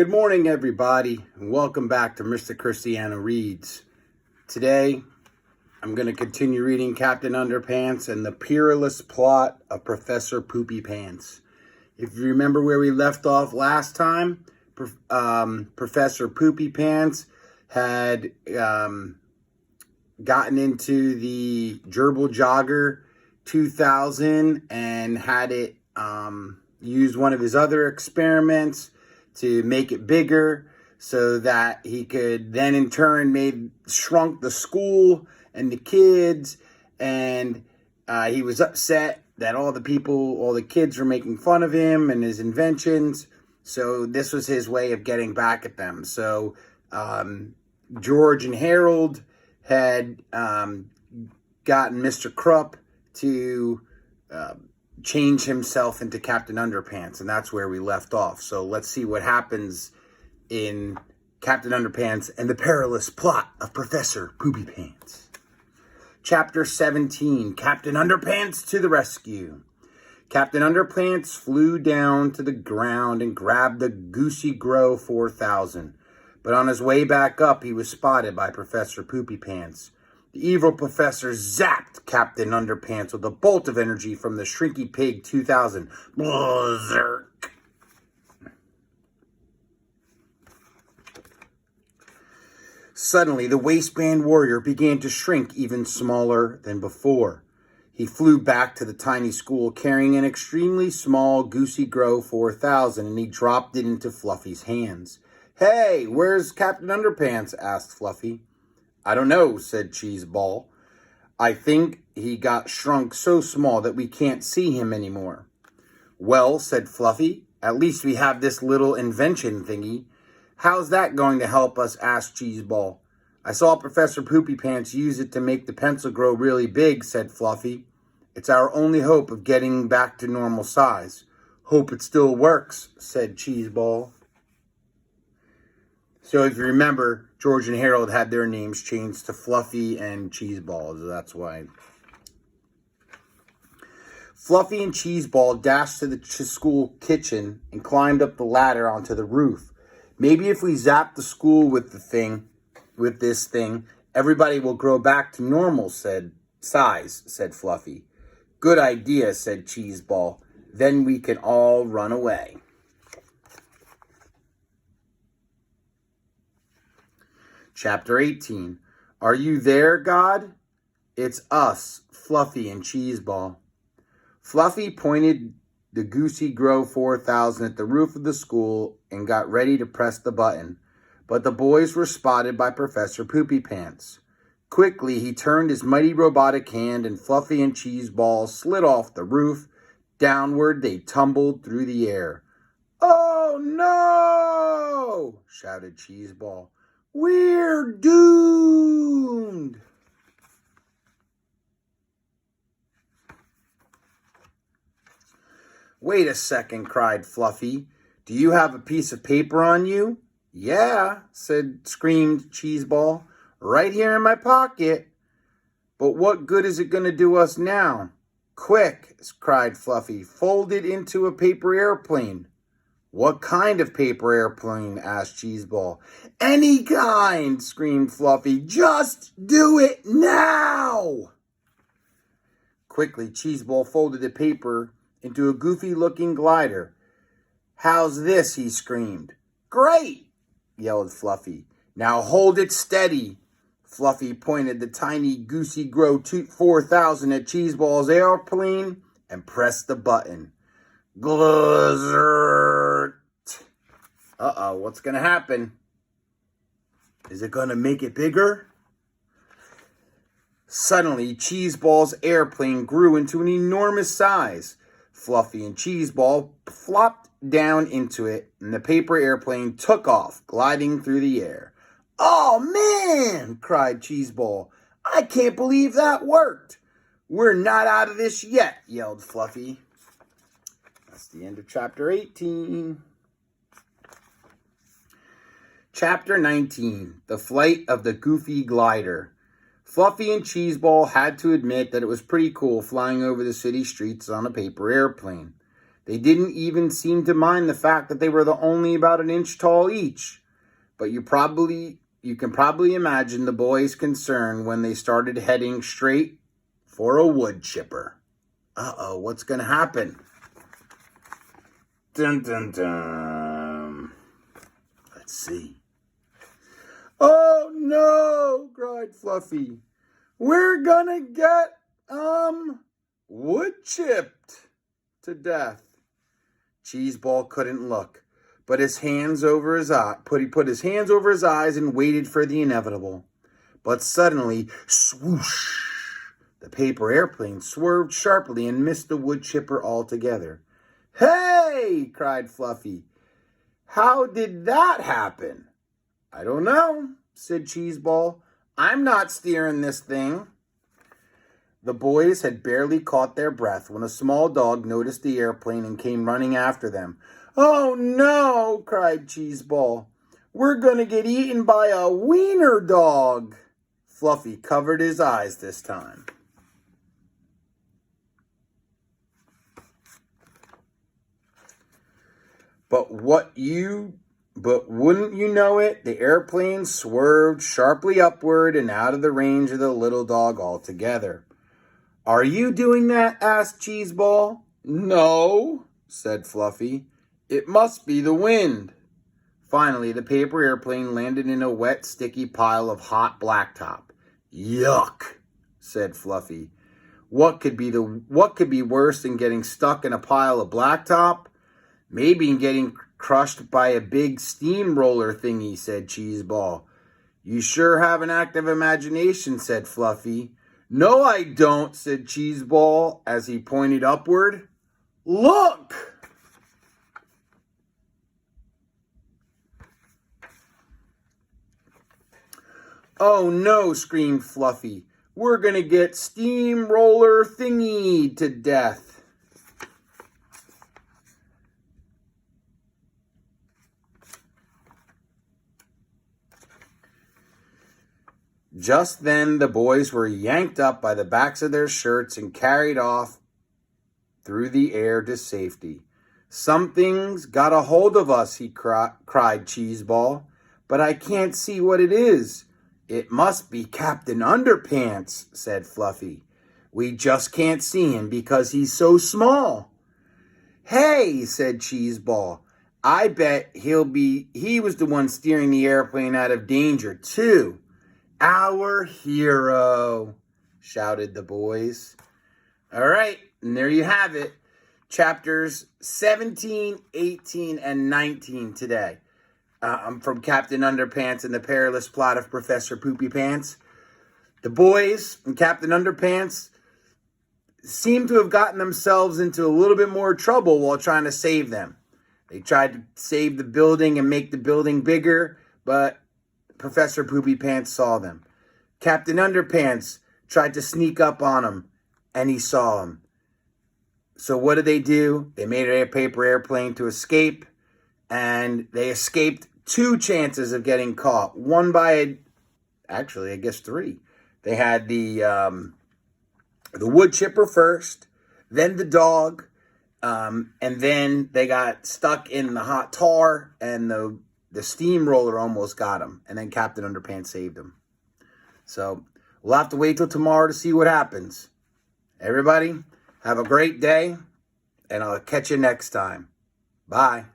Good morning, everybody, and welcome back to Mr. Christiano Reads. Today, I'm going to continue reading Captain Underpants and the Perilous plot of Professor Poopypants. If you remember where we left off last time, Professor Poopypants had gotten into the Gerbil Jogger 2000 and had it use one of his other experiments to make it bigger so that he could then in turn shrunk the school and the kids, and he was upset that all the kids were making fun of him and his inventions. So this was his way of getting back at them. So George and Harold had gotten Mr. Krupp to change himself into Captain Underpants, and that's where we left off. So let's see what happens in Captain Underpants and the Perilous plot of Professor Poopypants. Chapter 17, Captain Underpants to the rescue. Captain Underpants flew down to the ground and grabbed the Goosey Grow 4000. But on his way back up, he was spotted by Professor Poopypants. The evil professor zapped Captain Underpants with a bolt of energy from the Shrinky Pig 2000. Berserk! Suddenly, the waistband warrior began to shrink even smaller than before. He flew back to the tiny school carrying an extremely small Goosey Grow 4000, and he dropped it into Fluffy's hands. "Hey, where's Captain Underpants?" asked Fluffy. "I don't know," said Cheeseball. "I think he got shrunk so small that we can't see him anymore." "Well," said Fluffy, "at least we have this little invention thingy." "How's that going to help us?" asked Cheeseball. "I saw Professor Poopypants use it to make the pencil grow really big," said Fluffy. "It's our only hope of getting back to normal size." "Hope it still works," said Cheeseball. So if you remember, George and Harold had their names changed to Fluffy and Cheeseball, so that's why. Fluffy and Cheeseball dashed to the school kitchen and climbed up the ladder onto the roof. "Maybe if we zap the school with this thing, everybody will grow back to normal size, said Fluffy. "Good idea," said Cheeseball. "Then we can all run away." Chapter 18. Are you there, God? It's us, Fluffy and Cheeseball. Fluffy pointed the Goosey Grow 4000 at the roof of the school and got ready to press the button. But the boys were spotted by Professor Poopypants. Quickly, he turned his mighty robotic hand, and Fluffy and Cheeseball slid off the roof. Downward, they tumbled through the air. "Oh, no!" shouted Cheeseball. "We're doomed!" "Wait a second," cried Fluffy. "Do you have a piece of paper on you?" "Yeah," screamed Cheeseball. "Right here in my pocket." "But what good is it going to do us now?" "Quick," cried Fluffy. "Fold it into a paper airplane." "What kind of paper airplane?" asked Cheeseball. "Any kind," screamed Fluffy. "Just do it now!" Quickly, Cheeseball folded the paper into a goofy-looking glider. "How's this?" he screamed. "Great!" yelled Fluffy. "Now hold it steady." Fluffy pointed the tiny Goosey Grow 4000 at Cheeseball's airplane and pressed the button. Gluzert! Uh-oh, what's going to happen? Is it going to make it bigger? Suddenly, Cheeseball's airplane grew into an enormous size. Fluffy and Cheeseball flopped down into it, and the paper airplane took off, gliding through the air. "Oh, man!" cried Cheeseball. "I can't believe that worked." "We're not out of this yet," yelled Fluffy. That's the end of Chapter 18. Chapter 19, The Flight of the Goofy Glider. Fluffy and Cheeseball had to admit that it was pretty cool flying over the city streets on a paper airplane. They didn't even seem to mind the fact that they were only about an inch tall each. But you can probably imagine the boys' concern when they started heading straight for a wood chipper. Uh-oh, what's going to happen? Dun, dun, dun. Let's see. Oh, no, cried Fluffy. We're gonna get, wood chipped to death. Cheeseball couldn't look, but his hands over his eye. He put his hands over his eyes and waited for the inevitable. But suddenly, swoosh! The paper airplane swerved sharply and missed the wood chipper altogether. Hey! Cried Fluffy. How did that happen? I don't know, said Cheeseball. I'm not steering this thing. The boys had barely caught their breath when a small dog noticed the airplane and came running after them. Oh no, cried Cheeseball. We're going to get eaten by a wiener dog. Fluffy covered his eyes this time. But wouldn't you know it, the airplane swerved sharply upward and out of the range of the little dog altogether. Are you doing that? Asked Cheeseball. No, said Fluffy. It must be the wind. Finally, the paper airplane landed in a wet, sticky pile of hot blacktop. Yuck, said Fluffy. What could be worse than getting stuck in a pile of blacktop? Maybe getting crushed by a big steamroller thingy, said Cheeseball. You sure have an active imagination, said Fluffy. No, I don't, said Cheeseball as he pointed upward. Look! Oh no, screamed Fluffy. We're gonna get steamroller thingy to death. Just then, the boys were yanked up by the backs of their shirts and carried off through the air to safety. Something's got a hold of us, cried Cheeseball, but I can't see what it is. It must be Captain Underpants, said Fluffy. We just can't see him because he's so small. Hey, said Cheeseball, I bet he was the one steering the airplane out of danger, too. Our hero, shouted the boys. All right, and there you have it. Chapters 17, 18, and 19 today. From Captain Underpants and the Perilous Plot of Professor Poopypants. The boys and Captain Underpants seem to have gotten themselves into a little bit more trouble while trying to save them. They tried to save the building and make the building bigger, but Professor Poopypants saw them. Captain Underpants tried to sneak up on him, and he saw him. So what did they do? They made a paper airplane to escape, and they escaped 2 chances of getting caught. One by, actually, I guess 3. They had the wood chipper first, then the dog, and then they got stuck in the hot tar, and the steamroller almost got him, and then Captain Underpants saved him. So we'll have to wait till tomorrow to see what happens. Everybody, have a great day, and I'll catch you next time. Bye.